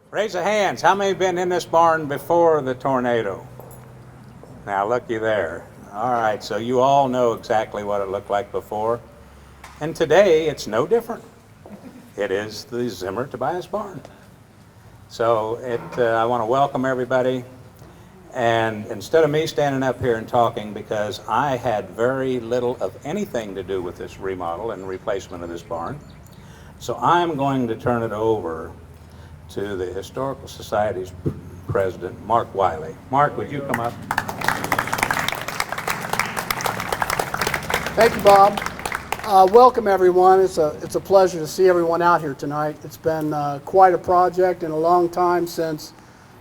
Raise your hands. How many have been in this barn before the tornado? Now, looky there. All right, so you all know exactly what it looked like before. And today, it's no different. It is the Zimmer Tobias barn. So I want to welcome everybody. And instead of me standing up here and talking, because I had very little of anything to do with this remodel and replacement of this barn, so I'm going to turn it over to the Historical Society's president, Mark WILEY. Mark, would you come up? Thank you, Bob. Welcome, everyone. It's a pleasure to see everyone out here tonight. It's been quite a project and a long time since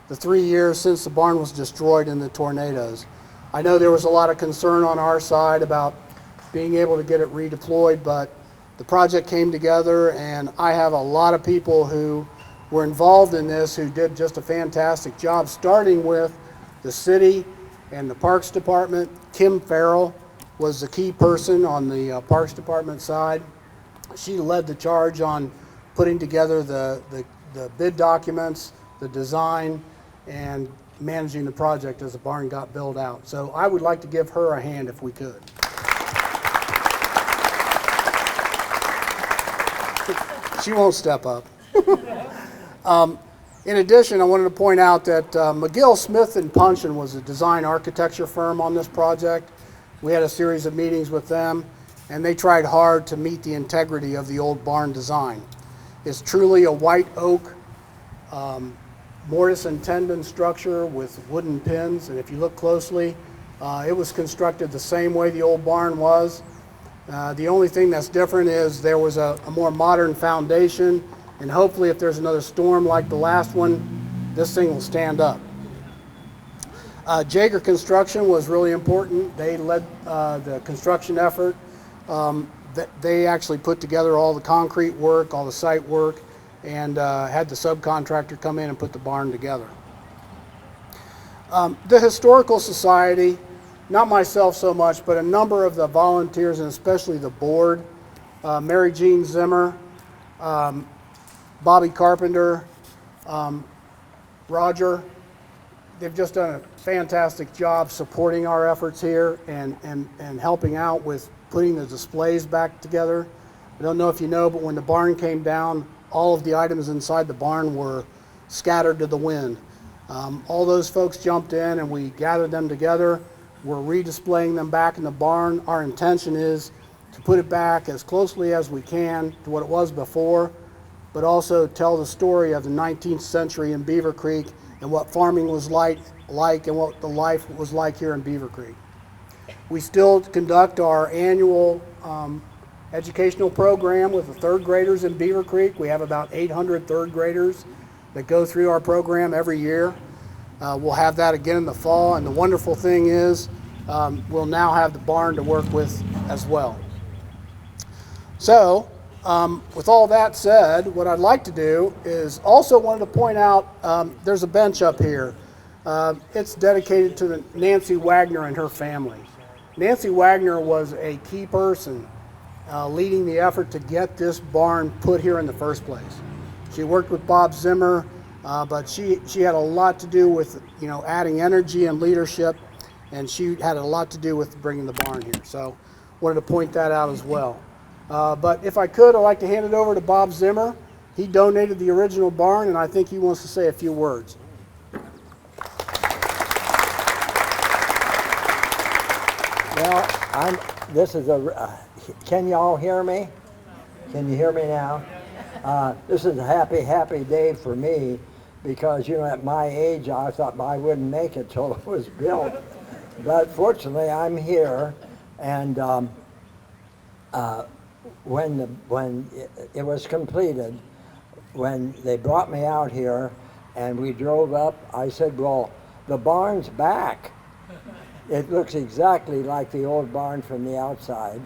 the 3 years since the barn was destroyed in the tornadoes. I know there was a lot of concern on our side about being able to get it redeployed, but the project came together, and I have a lot of people who were involved in this who did just a fantastic job, starting with the city and the Parks Department. Kim Farrell was the key person on the Parks Department side. She led the charge on putting together the bid documents, the design, and managing the project as the barn got built out. So I would like to give her a hand if we could. She won't step up. In addition, I wanted to point out that McGill, Smith & PUNSHON was a design architecture firm on this project. We had a series of meetings with them, and they tried hard to meet the integrity of the old barn design. It's truly a white oak mortise and tendon structure with wooden pins, and if you look closely, it was constructed the same way the old barn was. The only thing that's different is there was a more modern foundation, and hopefully if there's another storm like the last one, this thing will stand up. JAGGER Construction was really important. They led the construction effort. They actually put together all the concrete work, all the site work, and had the subcontractor come in and put the barn together. The Historical Society, not myself so much, but a number of the volunteers, and especially the board, Mary Jean Zimmer, Bobby Carpenter, Roger, they've just done a fantastic job supporting our efforts here and helping out with putting the displays back together. I don't know if you know, but when the barn came down, all of the items inside the barn were scattered to the wind. All those folks jumped in and we gathered them together. We're redisplaying them back in the barn. Our intention is to put it back as closely as we can to what it was before, but also tell the story of the 19th century in Beavercreek and what farming was like and what the life was like here in Beavercreek. We still conduct our annual educational program with the third graders in Beavercreek. We have about 800 third graders that go through our program every year. We'll have that again in the fall, and the wonderful thing is we'll now have the barn to work with as well. So with all that said, what I'd like to do is also wanted to point out there's a bench up here. It's dedicated to Nancy Wagner and her family. Nancy Wagner was a key person leading the effort to get this barn put here in the first place. She worked with Bob Zimmer, but she had a lot to do with adding energy and leadership, and she had a lot to do with bringing the barn here. So wanted to point that out as well. But if I could, I'd like to hand it over to Bob Zimmer. He donated the original barn, and I think he wants to say a few words. Well, can y'all hear me? Can you hear me now? This is a happy day for me because, at my age, I thought I wouldn't make it till it was built. But fortunately, I'm here, and when it was completed, when they brought me out here and we drove up, I said, well, the barn's back. It looks exactly like the old barn from the outside.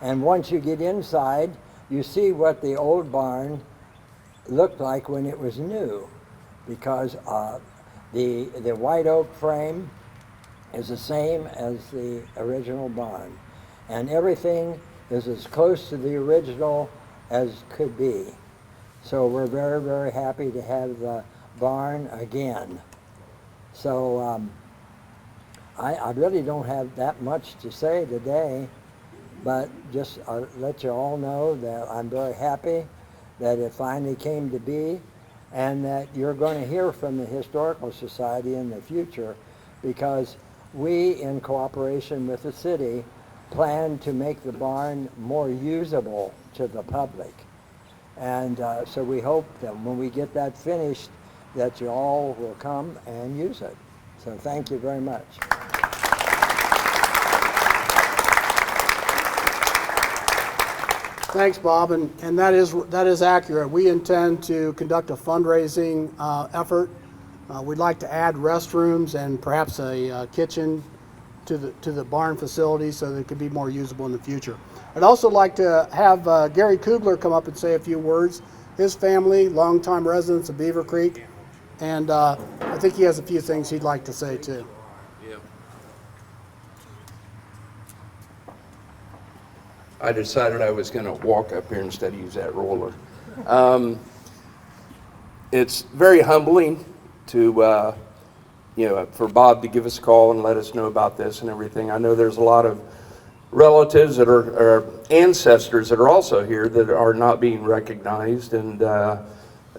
And once you get inside, you see what the old barn looked like when it was new, because the white oak frame is the same as the original barn. And everything is as close to the original as could be. So we're very, very happy to have the barn again. So I really don't have that much to say today, but just let you all know that I'm very happy that it finally came to be, and that you're going to hear from the Historical Society in the future, because we, in cooperation with the city, plan to make the barn more usable to the public. And so we hope that when we get that finished, that you all will come and use it. So thank you very much. Thanks, Bob, and that is accurate. We intend to conduct a fundraising effort. We'd like to add restrooms and perhaps a kitchen to the barn facility so that it could be more usable in the future. I'd also like to have Gary KOOGLER come up and say a few words. His family, longtime residents of Beavercreek, and I think he has a few things he'd like to say too. I decided I was going to walk up here instead of use that roller. It's very humbling to, for Bob to give us a call and let us know about this and everything. I know there's a lot of relatives that are ancestors that are also here that are not being recognized. And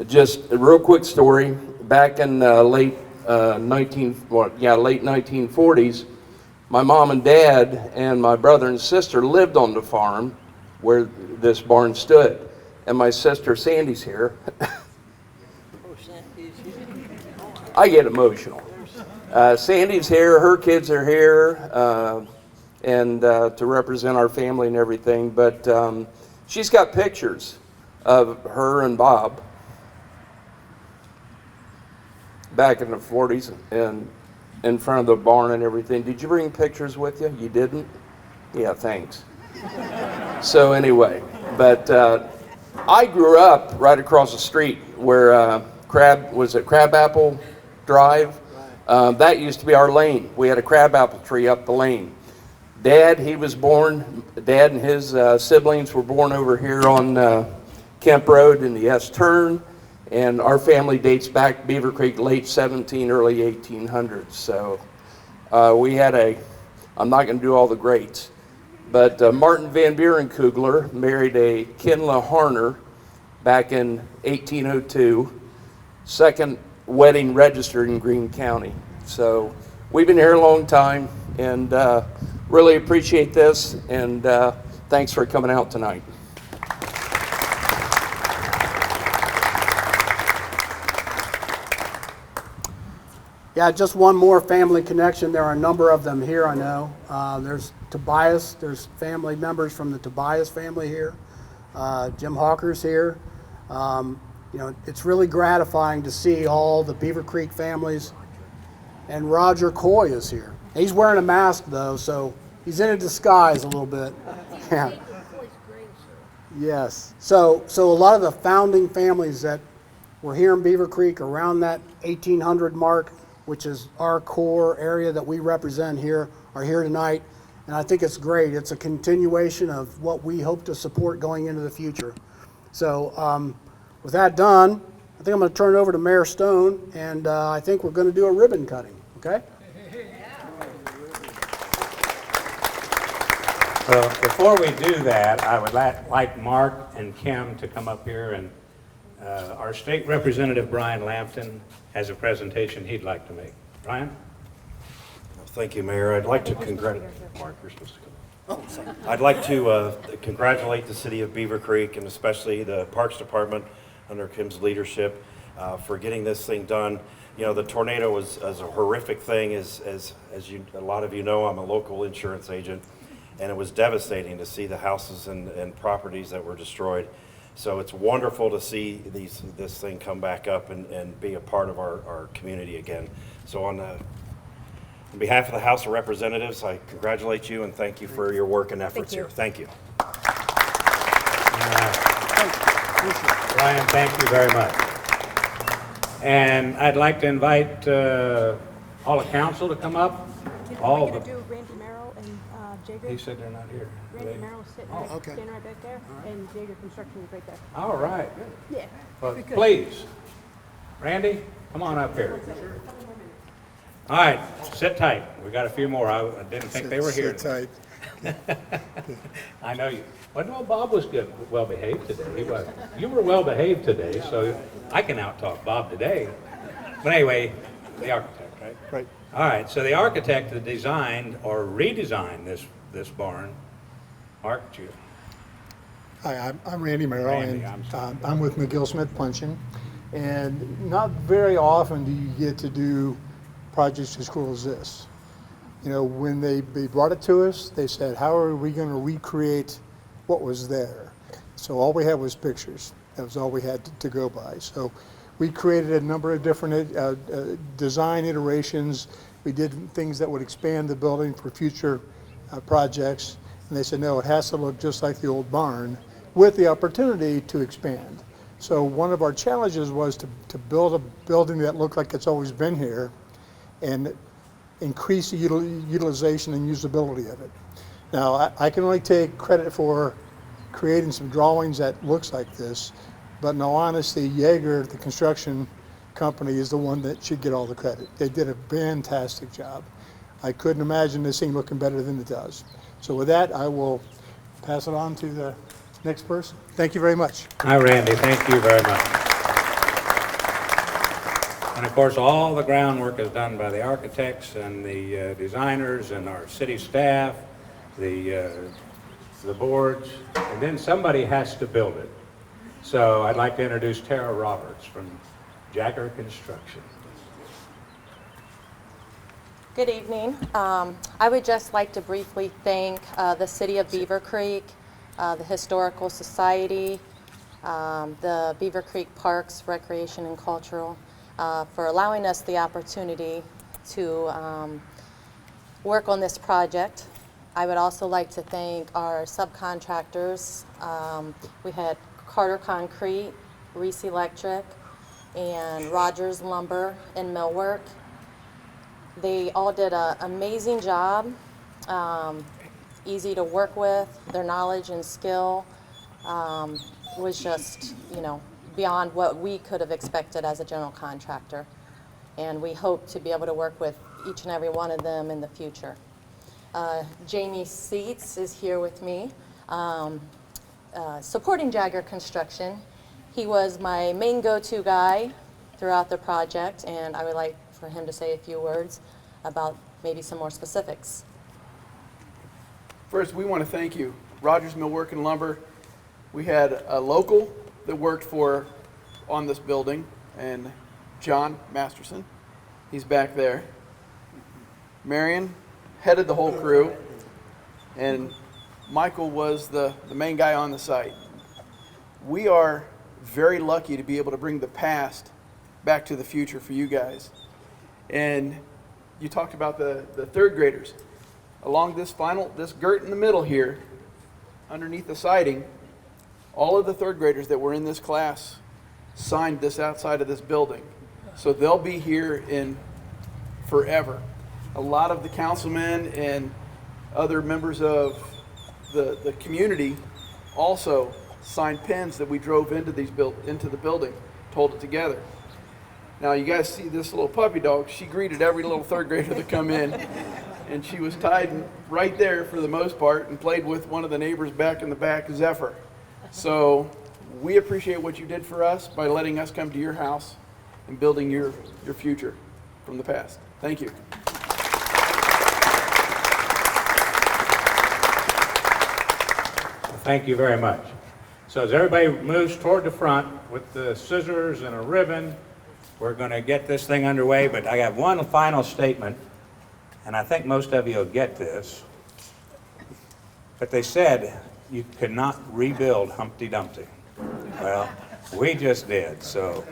just a real quick story. Back in late 1940s, my mom and dad and my brother and sister lived on the farm where this barn stood. And my sister Sandy's here. I get emotional. Sandy's here, her kids are here, and to represent our family and everything. But she's got pictures of her and Bob back in the 40s and in front of the barn and everything. Did you bring pictures with you? You didn't? Yeah, thanks. So anyway, but I grew up right across the street where Crabapple Drive? That used to be our lane. We had a crabapple tree up the lane. Dad and his siblings were born over here on Kemp Road in the S-turn. And our family dates back Beavercreek, late 17, early 1800s. So we had I'm not going to do all the greats, but Martin Van Buren KOOGLER married a Kinla Harner back in 1802, second wedding registered in Greene County. So we've been here a long time and really appreciate this, and thanks for coming out tonight. Yeah, just one more family connection. There are a number of them here, I know. There's Tobias, there's family members from the Tobias family here. Jim Hawker's here. It's really gratifying to see all the Beavercreek families. And Roger Coy is here. He's wearing a mask though, so he's in a disguise a little bit. Yeah. Yes. So a lot of the founding families that were here in Beavercreek around that 1800 mark, which is our core area that we represent here, are here tonight. And I think it's great. It's a continuation of what we hope to support going into the future. So with that done, I think I'm going to turn it over to Mayor Stone, and I think we're going to do a ribbon cutting, okay? So before we do that, I would like Mark and Kim to come up here, and our state representative, Brian Lampton, has a presentation he'd like to make. Brian? Thank you, Mayor. I'd like to congratulate the City of Beavercreek, and especially the Parks Department under Kim's leadership for getting this thing done. The tornado was a horrific thing, as a lot of you know. I'm a local insurance agent, and it was devastating to see the houses and properties that were destroyed. So it's wonderful to see this thing come back up and be a part of our community again. So on behalf of the House of Representatives, I congratulate you and thank you for your work and efforts here. Thank you. Brian, thank you very much. And I'd like to invite all of council to come up. All the. MERRILL and JAGGER. He said they're not here. MERRILL's sitting okay. standing right back there, and JAGGER Construction is right there. All right. Yeah. Well, please, Randy. Come on up here. All right, sit tight. We got a few more. I didn't think they were here. Sit tight. I know you. Well, Bob was good, well behaved today. He was. You were well behaved today, so I can out-talk Bob today. But anyway, the architect, right? Right. All right, so the architect that designed or redesigned this barn, Mark, you. Hi, I'm Randy Merrill, Randy, and I'm sorry. I'm with McGill Smith PUNSHON. And not very often do you get to do projects as cool as this. You know, when they brought it to us, they said, how are we going to recreate what was there? So all we had was pictures. That was all we had to go by. So we created a number of different design iterations. We did things that would expand the building for future projects. And they said, no, it has to look just like the old barn with the opportunity to expand. So one of our challenges was to build a building that looked like it's always been here and increase the utilization and usability of it. Now, I can only take credit for creating some drawings that looks like this, but in all honesty, JAGGER, the construction company, is the one that should get all the credit. They did a fantastic job. I couldn't imagine this thing looking better than it does. So with that, I will pass it on to the next person. Thank you very much. Hi, Randy. Thank you very much. And of course, all the groundwork is done by the architects and the designers and our city staff, the boards, and then somebody has to build it. So I'd like to introduce Tara Roberts from JAGGER Construction. Good evening. I would just like to briefly thank the City of Beavercreek, the Historical Society, the Beavercreek Parks, Recreation and Cultural, for allowing us the opportunity to work on this project. I would also like to thank our subcontractors. We had Carter Concrete, Reese Electric, and Rogers Lumber and Millwork. They all did an amazing job, easy to work with. Their knowledge and skill was just, beyond what we could have expected as a general contractor. And we hope to be able to work with each and every one of them in the future. Jamie Seats is here with me, supporting JAGGER Construction. He was my main go-to guy throughout the project, and I would like for him to say a few words about maybe some more specifics. First, we want to thank you, Rogers Millwork and Lumber. We had a local that worked on this building, and John Masterson, he's back there. Marion headed the whole crew, and Michael was the main guy on the site. We are very lucky to be able to bring the past back to the future for you guys. And you talked about the third graders. Along this girt in the middle here, underneath the siding, all of the third graders that were in this class signed this outside of this building. So they'll be here in forever. A lot of the councilmen and other members of the community also signed pins that we drove into the building, to hold it together. Now you guys see this little puppy dog. She greeted every little third grader that come in, and she was tied right there for the most part and played with one of the neighbors back in the back, Zephyr. So we appreciate what you did for us by letting us come to your house and building your future from the past. Thank you. Thank you very much. So as everybody moves toward the front with the scissors and a ribbon, we're going to get this thing underway, but I have one final statement, and I think most of you will get this. But they said you could not rebuild Humpty Dumpty. Well, we just did, so.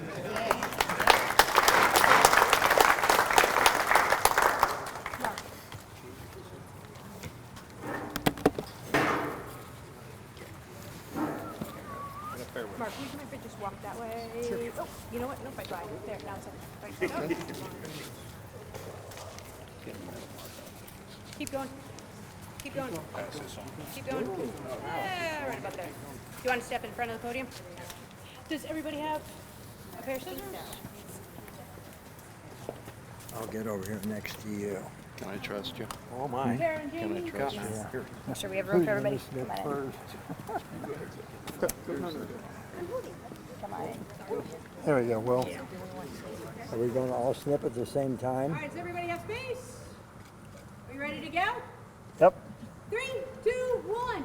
Mark, would you mind if I just walk that way? Sure. Oh, you know what? Nope, I tried. There, now it's okay. Keep going. Keep going. Keep going. Yeah, right about there. Do you want to step in front of the podium? Does everybody have a pair of scissors? I'll get over here next to you. Can I trust you? Oh, my. Karen, Can I Jamie. trust you? Make sure we have room for everybody. Come on in. Come on in. There we go, Will. Are we going to all snip at the same All time? right, does everybody have space? Are you ready to go? Yep. 3, 2, 1.